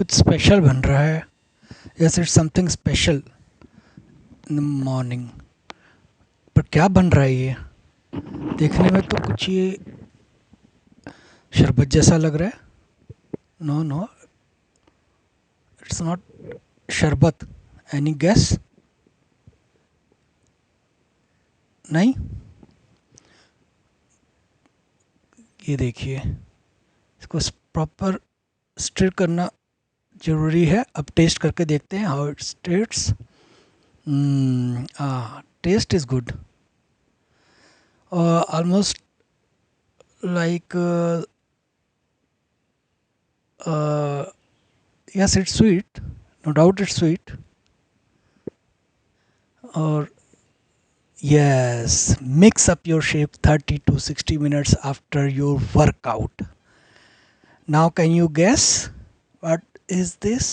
कुछ स्पेशल बन रहा है। Yes, it's something special in the morning. पर क्या बन रहा है ये? देखने में तो कुछ ये शरबत जैसा लग रहा है। No no, it's not sharbat. Any guess? नहीं। ये देखिए, इसको प्रॉपर स्टिर करना ज़रूरी है। अब टेस्ट करके देखते हैं how it's tastes. Taste is good. Almost like yes, it's sweet, no doubt it's sweet. Or yes, mix up your shape 30 to 60 minutes after your workout. Now can you guess what is this?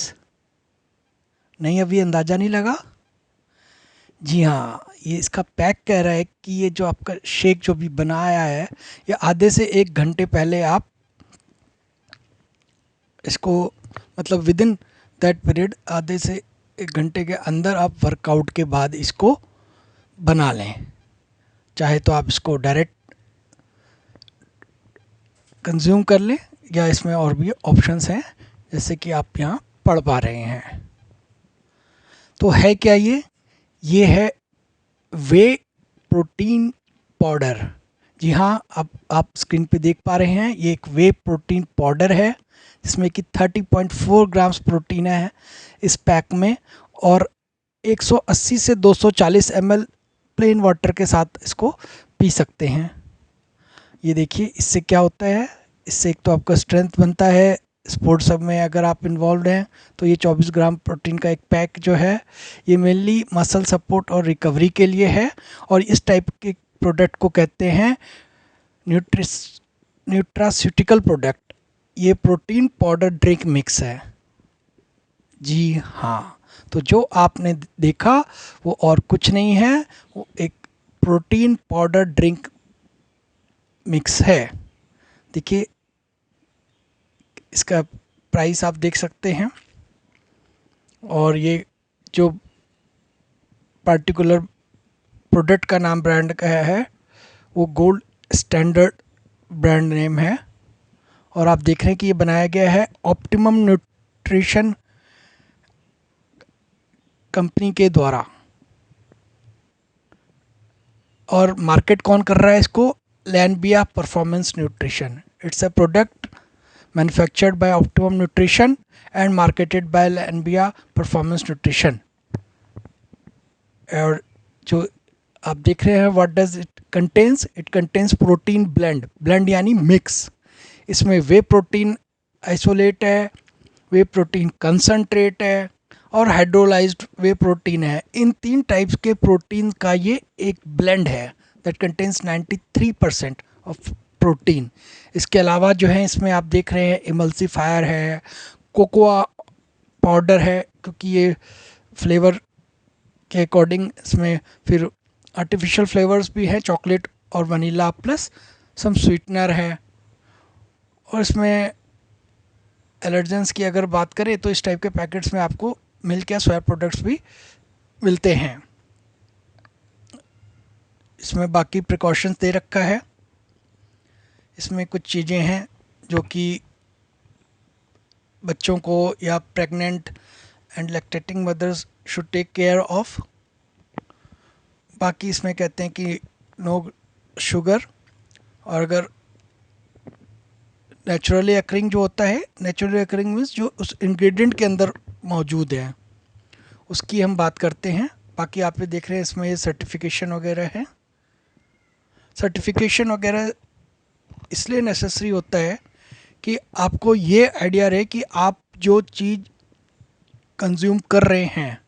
नहीं, अभी अंदाज़ा नहीं लगा? जी हाँ, ये इसका pack कह रहा है कि ये जो आपका शेक जो भी बनाया है, ये आधे से 1 घंटे पहले आप इसको, मतलब विद इन दैट पीरियड, आधे से 1 घंटे के अंदर आप वर्कआउट के बाद इसको बना लें। चाहे तो आप इसको डायरेक्ट कंज्यूम कर लें, या इसमें और भी ऑप्शंस हैं जैसे कि आप यहाँ पढ़ पा रहे हैं। तो है क्या ये है वे प्रोटीन पाउडर। जी हाँ, आप स्क्रीन पे देख पा रहे हैं, ये एक वे प्रोटीन पाउडर है जिसमें कि 30.4 ग्राम्स प्रोटीन है इस पैक में, और 180 से 240 ml प्लेन वाटर के साथ इसको पी सकते हैं। ये देखिए, इससे क्या होता है, इससे एक तो आपका स्ट्रेंथ बनता है। स्पोर्ट्स सब में अगर आप इन्वॉल्व हैं तो ये 24 ग्राम प्रोटीन का एक पैक जो है, ये मेनली मसल सपोर्ट और रिकवरी के लिए है। और इस टाइप के प्रोडक्ट को कहते हैं न्यूट्रास्यूटिकल प्रोडक्ट। ये प्रोटीन पाउडर ड्रिंक मिक्स है। जी हाँ, तो जो आपने देखा वो और कुछ नहीं है, वो एक प्रोटीन पाउडर ड्रिंक मिक्स है। देखिए, इसका प्राइस आप देख सकते हैं, और ये जो पर्टिकुलर प्रोडक्ट का नाम ब्रांड का है वो गोल्ड स्टैंडर्ड ब्रांड नेम है। और आप देख रहे हैं कि ये बनाया गया है ऑप्टिमम न्यूट्रिशन कंपनी के द्वारा। और मार्केट कौन कर रहा है इसको? Glanbia performance nutrition. It's a product manufactured by optimum nutrition and marketed by Glanbia performance nutrition. और जो आप देख रहे हैं, what does it contains? It contains protein blend. Blend यानी मिक्स। इसमें वे प्रोटीन आइसोलेट है, वे प्रोटीन कंसनट्रेट है, और हाइड्रोलाइज्ड वे प्रोटीन है। इन 3 टाइप्स के प्रोटीन का ये एक ब्लेंड है दैट कंटेन्स 93% ऑफ प्रोटीन। इसके अलावा जो है, इसमें आप देख रहे हैं इमल्सीफायर है, कोकोआ पाउडर है, क्योंकि ये फ्लेवर के अकॉर्डिंग इसमें फिर आर्टिफिशियल फ्लेवर्स भी हैं, चॉकलेट और वनीला, प्लस सम स्वीटनर है। और इसमें एलर्जेंस की अगर बात करें तो इस टाइप के पैकेट्स में आपको मिल्क या सोया प्रोडक्ट्स भी मिलते हैं। इसमें बाकी प्रिकॉशंस दे रखा है। इसमें कुछ चीज़ें हैं जो कि बच्चों को या pregnant and lactating mothers should take care of. बाकी इसमें कहते हैं कि नो शुगर, और अगर नेचुरली अकरिंग जो होता है, नेचुरली अकरिंग मीन्स जो उस इंग्रेडिएंट के अंदर मौजूद है उसकी हम बात करते हैं। बाकी आप ये देख रहे हैं, इसमें ये सर्टिफिकेशन वगैरह है। सर्टिफिकेशन वगैरह इसलिए नेसेसरी होता है कि आपको ये आइडिया रहे कि आप जो चीज़ कंज्यूम कर रहे हैं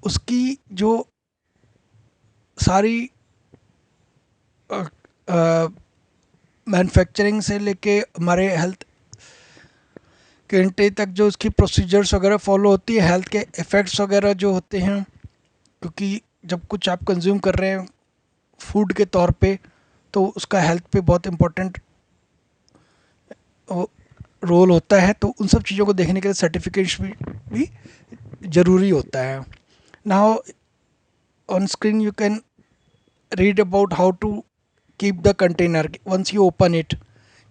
उसकी जो सारी मैन्युफैक्चरिंग से लेके हमारे हेल्थ के इंटे तक जो उसकी प्रोसीजर्स वगैरह फॉलो होती है, हेल्थ के इफ़ेक्ट्स वगैरह जो होते हैं। क्योंकि जब कुछ आप कंज्यूम कर रहे हैं फूड के तौर पे, तो उसका हेल्थ पे बहुत इम्पोर्टेंट रोल होता है, तो उन सब चीज़ों को देखने के लिए सर्टिफिकेशन भी ज़रूरी होता है. Now on screen you can read about how to keep the container once you open it,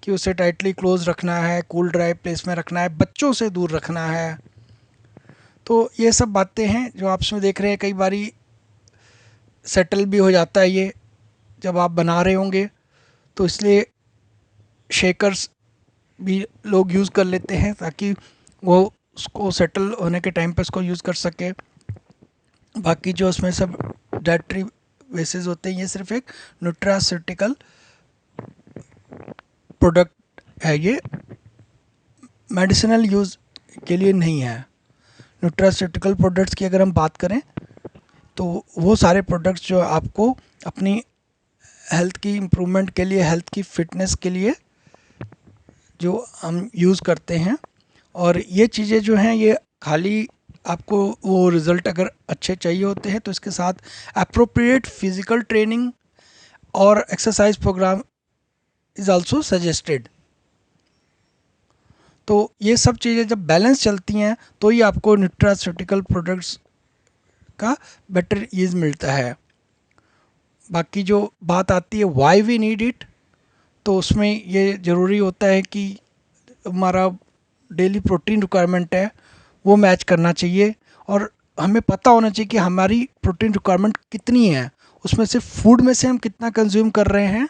कि उसे टाइटली क्लोज रखना है, कूल ड्राई प्लेस में रखना है, बच्चों से दूर रखना है. तो ये सब बातें हैं जो आप इसमें देख रहे हैं. कई बारी सेटल भी हो जाता है ये जब आप बना रहे होंगे, तो इसलिए शेकर्स भी लोग यूज़ कर लेते हैं ताकि वो उसको सेटल होने के टाइम पे उसको यूज़ कर सके. बाकी जो उसमें सब डाइटरी बेसिस होते हैं, ये सिर्फ एक न्यूट्रास्यूटिकल प्रोडक्ट है, ये मेडिसिनल यूज़ के लिए नहीं है. न्यूट्रास्यूटिकल प्रोडक्ट्स की अगर हम बात करें तो वो सारे प्रोडक्ट्स जो आपको अपनी हेल्थ की इम्प्रूवमेंट के लिए, हेल्थ की फिटनेस के लिए जो हम यूज़ करते हैं. और ये चीज़ें जो हैं ये खाली आपको वो रिज़ल्ट अगर अच्छे चाहिए होते हैं तो इसके साथ अप्रोप्रिएट फिज़िकल ट्रेनिंग और exercise programme is also suggested. तो ये सब चीज़ें जब बैलेंस चलती हैं तो ही आपको न्यूट्रास्यूटिकल प्रोडक्ट्स का बेटर यूज़ मिलता है. बाकी जो बात आती है वाई वी नीड इट, तो उसमें ये ज़रूरी होता है कि हमारा डेली प्रोटीन रिक्वायरमेंट है वो मैच करना चाहिए, और हमें पता होना चाहिए कि हमारी प्रोटीन रिक्वायरमेंट कितनी है, उसमें से फूड में से हम कितना कंज्यूम कर रहे हैं,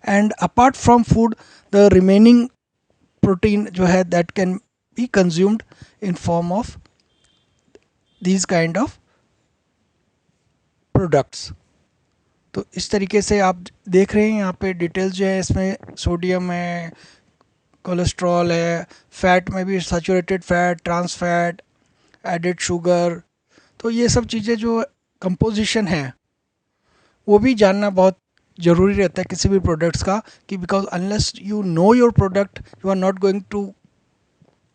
and apart from food the remaining protein जो है that can be consumed in form of these kind of products. तो इस तरीके से आप देख रहे हैं यहाँ पे डिटेल्स जो है, इसमें सोडियम है, कोलेस्ट्रॉल है, फैट में भी saturated fat, trans fat, added sugar. तो ये सब चीज़ें जो कंपोजिशन है वो भी जानना बहुत ज़रूरी रहता है किसी भी प्रोडक्ट्स का, कि because unless you know your product you are not going to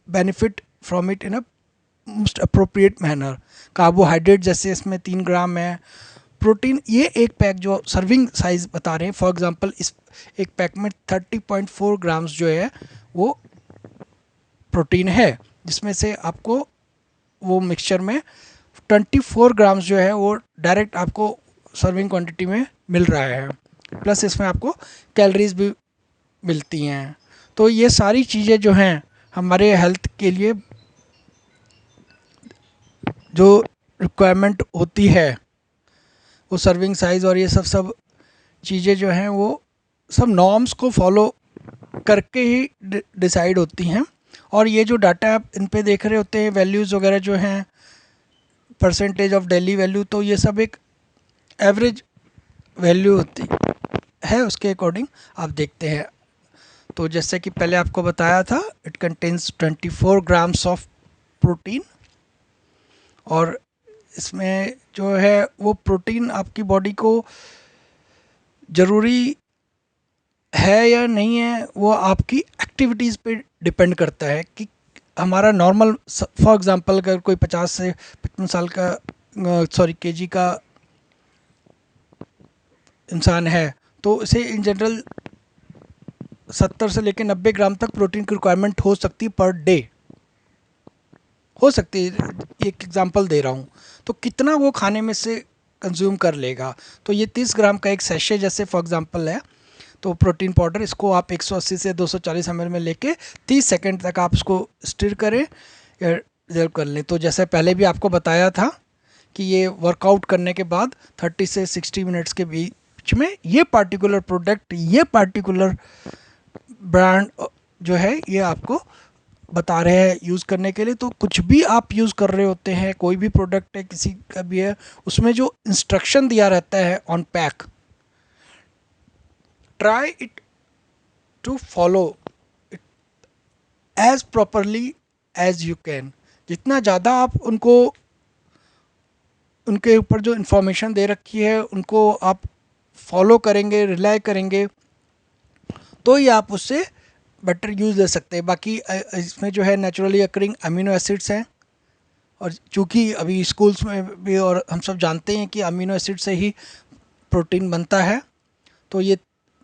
benefit from it in a most appropriate manner. Carbohydrate जैसे इसमें 3 ग्राम है, प्रोटीन ये एक पैक जो सर्विंग साइज़ बता रहे हैं, फॉर एग्जांपल इस एक पैक में 30.4 ग्राम्स जो है वो प्रोटीन है, जिसमें से आपको वो मिक्सचर में 24 ग्राम्स जो है वो डायरेक्ट आपको सर्विंग क्वांटिटी में मिल रहा है, प्लस इसमें आपको कैलोरीज भी मिलती हैं. तो ये सारी चीज़ें जो हैं हमारे हेल्थ के लिए जो रिक्वायरमेंट होती है, वो सर्विंग साइज़ और ये सब चीज़ें जो हैं वो सब नॉर्म्स को फॉलो करके ही डिसाइड होती हैं. और ये जो डाटा आप इन पे देख रहे होते हैं, वैल्यूज़ वगैरह जो हैं, परसेंटेज ऑफ डेली वैल्यू, तो ये सब एक एवरेज वैल्यू होती है, उसके अकॉर्डिंग आप देखते हैं. तो जैसे कि पहले आपको बताया था, it contains 24 grams of protein, और इसमें जो है वो प्रोटीन आपकी बॉडी को ज़रूरी है या नहीं है वो आपकी एक्टिविटीज़ पे डिपेंड करता है. कि हमारा नॉर्मल, फॉर एग्जांपल अगर कोई 50 से 55 साल का केजी का इंसान है, तो इसे इन जनरल 70 से लेकर 90 ग्राम तक प्रोटीन की रिक्वायरमेंट हो सकती है पर डे, हो सकती है. एक एग्जांपल दे रहा हूँ. तो कितना वो खाने में से कंज्यूम कर लेगा, तो ये 30 ग्राम का एक सैशे जैसे फॉर एग्जांपल है, तो प्रोटीन पाउडर इसको आप 180 से 240 ml में लेके 30 सेकंड तक आप इसको स्टिर करें या रिजर्व कर लें. तो जैसे पहले भी आपको बताया था कि ये वर्कआउट करने के बाद 30 से 60 मिनट्स के बीच में ये पार्टिकुलर प्रोडक्ट, ये पार्टिकुलर ब्रांड जो है ये आपको बता रहे हैं यूज़ करने के लिए. तो कुछ भी आप यूज़ कर रहे होते हैं, कोई भी प्रोडक्ट है, किसी का भी है, उसमें जो इंस्ट्रक्शन दिया रहता है on pack, try it to follow it as properly as you can. जितना ज़्यादा आप उनको, उनके ऊपर जो इन्फॉर्मेशन दे रखी है उनको आप फॉलो करेंगे, रिलाई करेंगे, तो ही आप उससे बेटर यूज़ ले सकते हैं. बाकी इसमें जो है नेचुरली अकरिंग अमीनो एसिड्स हैं, और चूँकि अभी स्कूल्स में भी और हम सब जानते हैं कि अमीनो एसिड से ही प्रोटीन बनता है, तो ये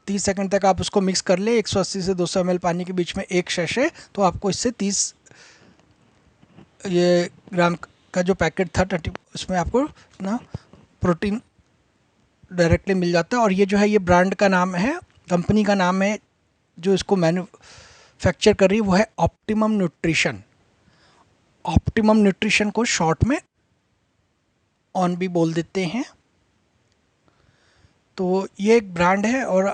30 सेकंड तक आप उसको मिक्स कर ले 180 से 200 ml पानी के बीच में एक शैशे, तो आपको इससे 30 ये ग्राम का जो पैकेट था 30, उसमें आपको ना प्रोटीन डायरेक्टली मिल जाता है। और ये जो है ये ब्रांड का नाम है, कंपनी का नाम है जो इसको मैन्युफैक्चर कर रही है वो है ऑप्टिमम न्यूट्रिशन। ऑप्टिमम न्यूट्रिशन को शॉर्ट में ऑन भी बोल देते हैं। तो ये एक ब्रांड है और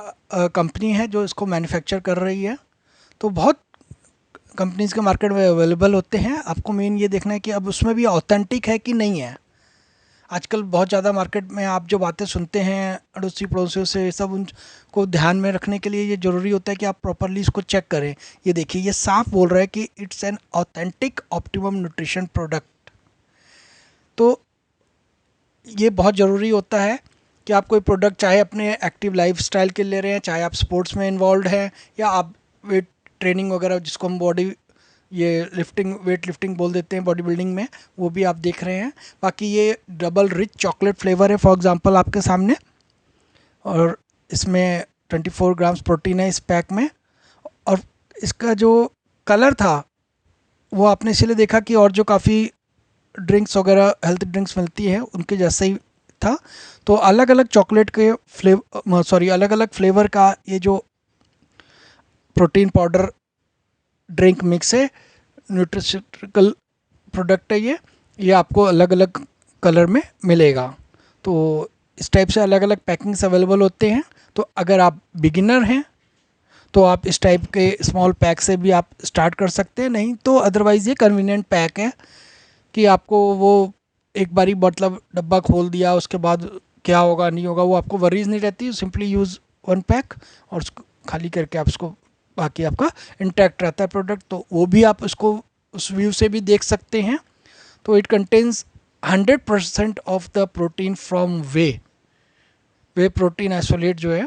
कंपनी है जो इसको मैन्युफैक्चर कर रही है। तो बहुत कंपनीज के मार्केट में अवेलेबल होते हैं। आपको मेन ये देखना है कि अब उसमें भी ऑथेंटिक है कि नहीं है। आजकल बहुत ज़्यादा मार्केट में आप जो बातें सुनते हैं अड़ोसी पड़ोसियों से, ये सब उनको ध्यान में रखने के लिए ये ज़रूरी होता है कि आप प्रॉपरली इसको चेक करें। ये देखिए ये साफ बोल रहा है कि it's an authentic optimum nutrition product. तो ये बहुत ज़रूरी होता है कि आप कोई प्रोडक्ट चाहे अपने एक्टिव लाइफस्टाइल के ले रहे हैं, चाहे आप स्पोर्ट्स में इन्वॉल्व हैं, या आप वेट ट्रेनिंग वगैरह जिसको हम बॉडी ये लिफ्टिंग वेट लिफ्टिंग बोल देते हैं बॉडी बिल्डिंग में, वो भी आप देख रहे हैं। बाकी ये डबल रिच चॉकलेट फ्लेवर है फॉर एग्जांपल आपके सामने, और इसमें 24 ग्राम्स प्रोटीन है इस पैक में। और इसका जो कलर था वो आपने इसीलिए देखा कि और जो काफ़ी ड्रिंक्स वगैरह हेल्थ ड्रिंक्स मिलती है उनके जैसा ही था। तो अलग अलग चॉकलेट के अलग अलग फ्लेवर का ये जो प्रोटीन पाउडर ड्रिंक मिक्स है, न्यूट्रिशनल प्रोडक्ट है ये आपको अलग अलग कलर में मिलेगा। तो इस टाइप से अलग अलग पैकिंग्स अवेलेबल होते हैं। तो अगर आप बिगिनर हैं तो आप इस टाइप के स्मॉल पैक से भी आप स्टार्ट कर सकते हैं, नहीं तो अदरवाइज़ ये कन्वीनियंट पैक है कि आपको वो एक बारी मतलब डब्बा खोल दिया उसके बाद क्या होगा नहीं होगा वो आपको वरीज नहीं रहती। सिंपली यूज़ वन पैक और उसको खाली करके आप उसको बाकी आपका इंटैक्ट रहता है प्रोडक्ट। तो वो भी आप उसको उस व्यू से भी देख सकते हैं। तो it contains 100% of the protein from way protein isolate जो है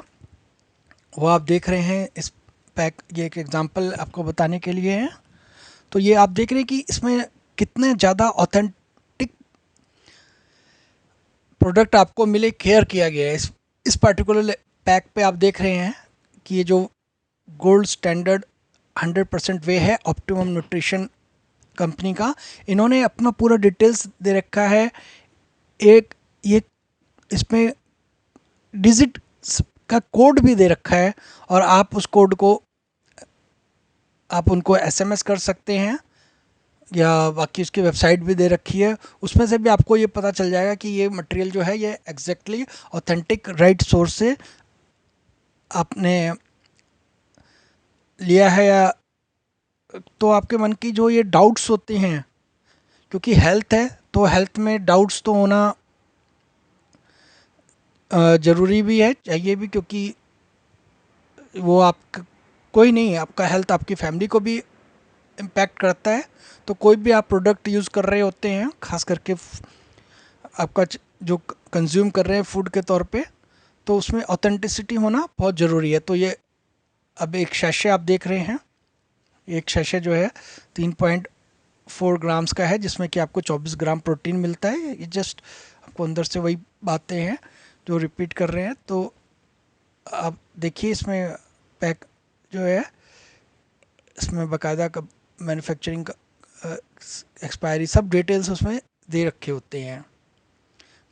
वो आप देख रहे हैं इस पैक। ये एक एग्जांपल आपको बताने के लिए है। तो ये आप देख रहे हैं कि इसमें कितने ज़्यादा ऑथेंटिक प्रोडक्ट आपको मिले, केयर किया गया है। इस पर्टिकुलर पैक पे आप देख रहे हैं कि ये जो गोल्ड स्टैंडर्ड 100% वे है ऑप्टिमम न्यूट्रिशन कंपनी का, इन्होंने अपना पूरा डिटेल्स दे रखा है। एक ये इसमें डिजिट का कोड भी दे रखा है और आप उस कोड को आप उनको एसएमएस कर सकते हैं, या बाकी उसकी वेबसाइट भी दे रखी है। उसमें से भी आपको ये पता चल जाएगा कि ये मटेरियल जो है ये एग्जैक्टली ऑथेंटिक राइट सोर्स से आपने लिया है। या तो आपके मन की जो ये डाउट्स होते हैं, क्योंकि हेल्थ है तो हेल्थ में डाउट्स तो होना ज़रूरी भी है, चाहिए भी, क्योंकि वो आप कोई नहीं, आपका हेल्थ आपकी फैमिली को भी इम्पैक्ट करता है। तो कोई भी आप प्रोडक्ट यूज़ कर रहे होते हैं, खास करके आपका जो कंज्यूम कर रहे हैं फूड के तौर पे, तो उसमें ऑथेंटिसिटी होना बहुत ज़रूरी है। तो ये अब एक शैशे आप देख रहे हैं, एक शैशे जो है 3.4 ग्राम्स का है जिसमें कि आपको 24 ग्राम प्रोटीन मिलता है। ये जस्ट आपको अंदर से वही बातें हैं जो रिपीट कर रहे हैं। तो आप देखिए इसमें पैक जो है इसमें बाकायदा का मैन्युफैक्चरिंग का एक्सपायरी सब डिटेल्स उसमें दे रखे होते हैं।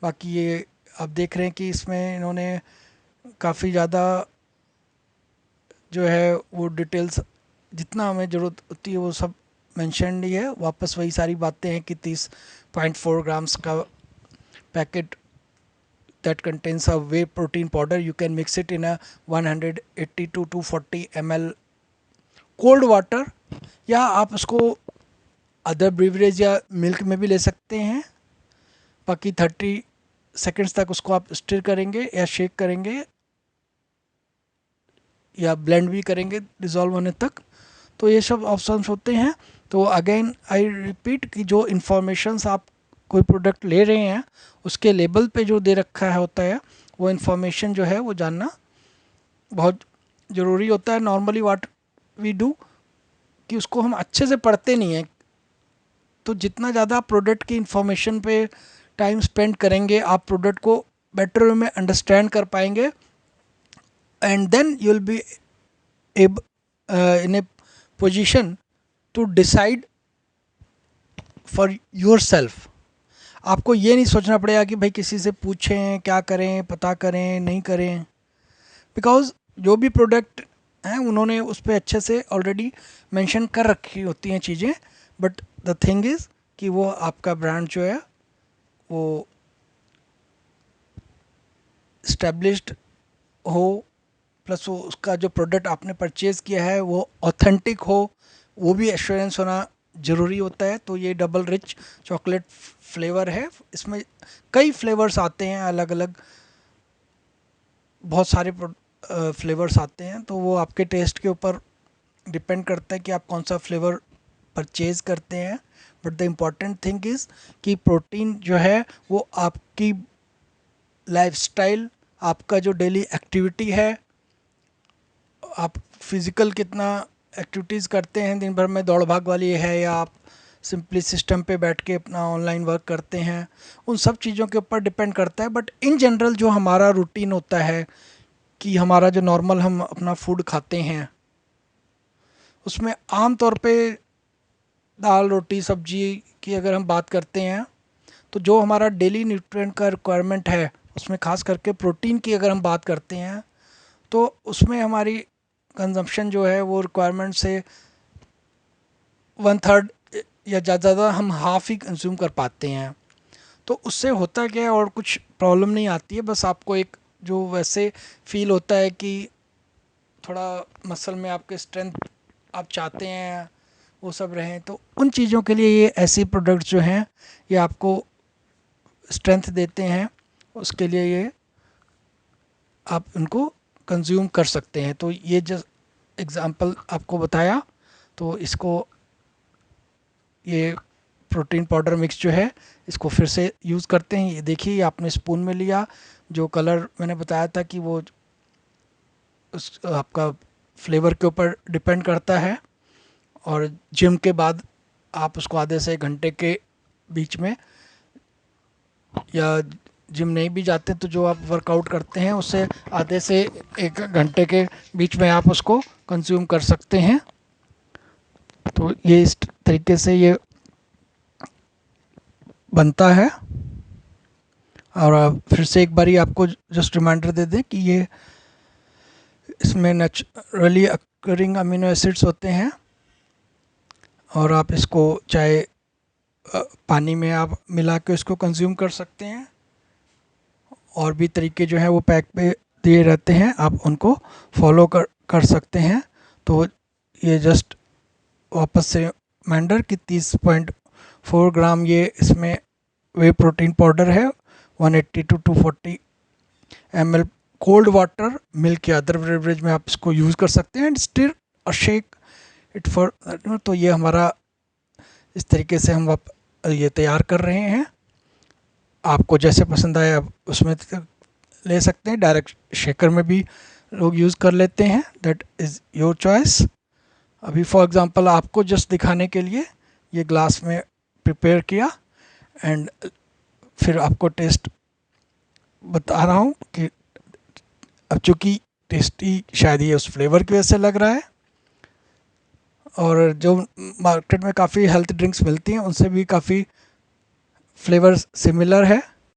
बाकी ये आप देख रहे हैं कि इसमें इन्होंने काफ़ी ज़्यादा जो है वो डिटेल्स जितना हमें ज़रूरत होती है वो सब मेंशन्ड ही है। वापस वही सारी बातें हैं कि 30.4 ग्राम्स का packet that contains a whey protein powder. You can mix it in a 180 to 240 ml cold water, या आप उसको अदर ब्रीवरेज या मिल्क में भी ले सकते हैं। बाकी 30 सेकेंड्स तक उसको आप स्टिर करेंगे या शेक करेंगे या ब्लेंड भी करेंगे डिज़ोल्व होने तक। तो ये सब ऑप्शंस होते हैं। तो अगेन आई रिपीट कि जो इन्फॉर्मेशंस आप कोई प्रोडक्ट ले रहे हैं उसके लेबल पे जो दे रखा है होता है वो इन्फॉर्मेशन जो है वो जानना बहुत ज़रूरी होता है। नॉर्मली व्हाट वी डू कि उसको हम अच्छे से पढ़ते नहीं हैं। तो जितना ज़्यादा प्रोडक्ट की इन्फॉर्मेशन पे टाइम स्पेंड करेंगे आप प्रोडक्ट को बेटर वे में अंडरस्टैंड कर पाएंगे and then you will be able in a position to decide for yourself. आपको ये नहीं सोचना पड़ेगा कि भाई किसी से पूछें, क्या करें, पता करें, नहीं करें, बिकॉज जो भी प्रोडक्ट हैं उन्होंने उस पर अच्छे से ऑलरेडी मेंशन कर रखी होती हैं चीज़ें. बट द थिंग इज़ कि वो आपका ब्रांड जो है वो इस्टेब्लिश्ड हो, प्लस वो उसका जो प्रोडक्ट आपने परचेज़ किया है वो ऑथेंटिक हो, वो भी एश्योरेंस होना ज़रूरी होता है. तो ये डबल रिच चॉकलेट फ्लेवर है. इसमें कई फ्लेवर्स आते हैं, अलग अलग बहुत सारे फ्लेवर्स आते हैं. तो वो आपके टेस्ट के ऊपर डिपेंड करता है कि आप कौन सा फ्लेवर परचेज़ करते हैं. But the important thing is कि प्रोटीन जो है वो आपकी लाइफस्टाइल, आपका जो डेली एक्टिविटी है, आप फिज़िकल कितना एक्टिविटीज़ करते हैं दिन भर में, दौड़ भाग वाली है या आप सिंपली सिस्टम पे बैठ के अपना ऑनलाइन वर्क करते हैं, उन सब चीज़ों के ऊपर डिपेंड करता है. बट इन जनरल जो हमारा रूटीन होता है कि हमारा जो नॉर्मल हम अपना फूड खाते हैं उसमें आम तौर पे दाल रोटी सब्जी की अगर हम बात करते हैं तो जो हमारा डेली न्यूट्रिएंट का रिक्वायरमेंट है उसमें खास करके प्रोटीन की अगर हम बात करते हैं तो उसमें हमारी कंजम्पशन जो है वो रिक्वायरमेंट से 1/3 या ज़्यादा हम हाफ ही कंज्यूम कर पाते हैं. तो उससे होता क्या है और कुछ प्रॉब्लम नहीं आती है, बस आपको एक जो वैसे फील होता है कि थोड़ा मसल में आपके स्ट्रेंथ आप चाहते हैं वो सब रहें. तो उन चीज़ों के लिए ये ऐसी प्रोडक्ट्स जो हैं ये आपको स्ट्रेंथ देते हैं, उसके लिए ये आप उनको कंज्यूम कर सकते हैं. तो ये जस्ट एग्ज़ाम्पल आपको बताया. तो इसको ये प्रोटीन पाउडर मिक्स जो है इसको फिर से यूज़ करते हैं. ये देखिए आपने स्पून में लिया, जो कलर मैंने बताया था कि वो उस आपका फ्लेवर के ऊपर डिपेंड करता है. और जिम के बाद आप उसको आधे से 1 घंटे के बीच में, या जिम नहीं भी जाते तो जो आप वर्कआउट करते हैं उससे आधे से 1 घंटे के बीच में आप उसको कंज्यूम कर सकते हैं. तो ये इस तरीके से ये बनता है. और फिर से एक बारी आपको जस्ट रिमाइंडर दे दें कि ये इसमें नेचुरली अकरिंग अमीनो एसिड्स होते हैं और आप इसको चाहे पानी में आप मिला के इसको कंज्यूम कर सकते हैं. और भी तरीके जो हैं वो पैक पे दिए रहते हैं, आप उनको फॉलो कर सकते हैं. तो ये जस्ट वापस से रिमाइंडर कि 30.4 ग्राम ये इसमें वे प्रोटीन पाउडर है, 180 to 240 ml cold water, milk या अदर बेवरेज में आप इसको यूज़ कर सकते हैं. एंड स्टिर और शेक इट फॉर. तो ये हमारा इस तरीके से हम ये तैयार कर रहे हैं. आपको जैसे पसंद आए आप उसमें ले सकते हैं, डायरेक्ट शेकर में भी लोग यूज़ कर लेते हैं. That is your choice. अभी फॉर एग्ज़ाम्पल आपको जस्ट दिखाने के लिए ये ग्लास में प्रिपेयर किया एंड फिर आपको टेस्ट बता रहा हूँ कि अब चूँकि टेस्टी शायद ये उस फ्लेवर की वजह से लग रहा है, और जो मार्केट में काफ़ी हेल्थ ड्रिंक्स मिलती हैं उनसे भी काफ़ी फ्लेवर सिमिलर है.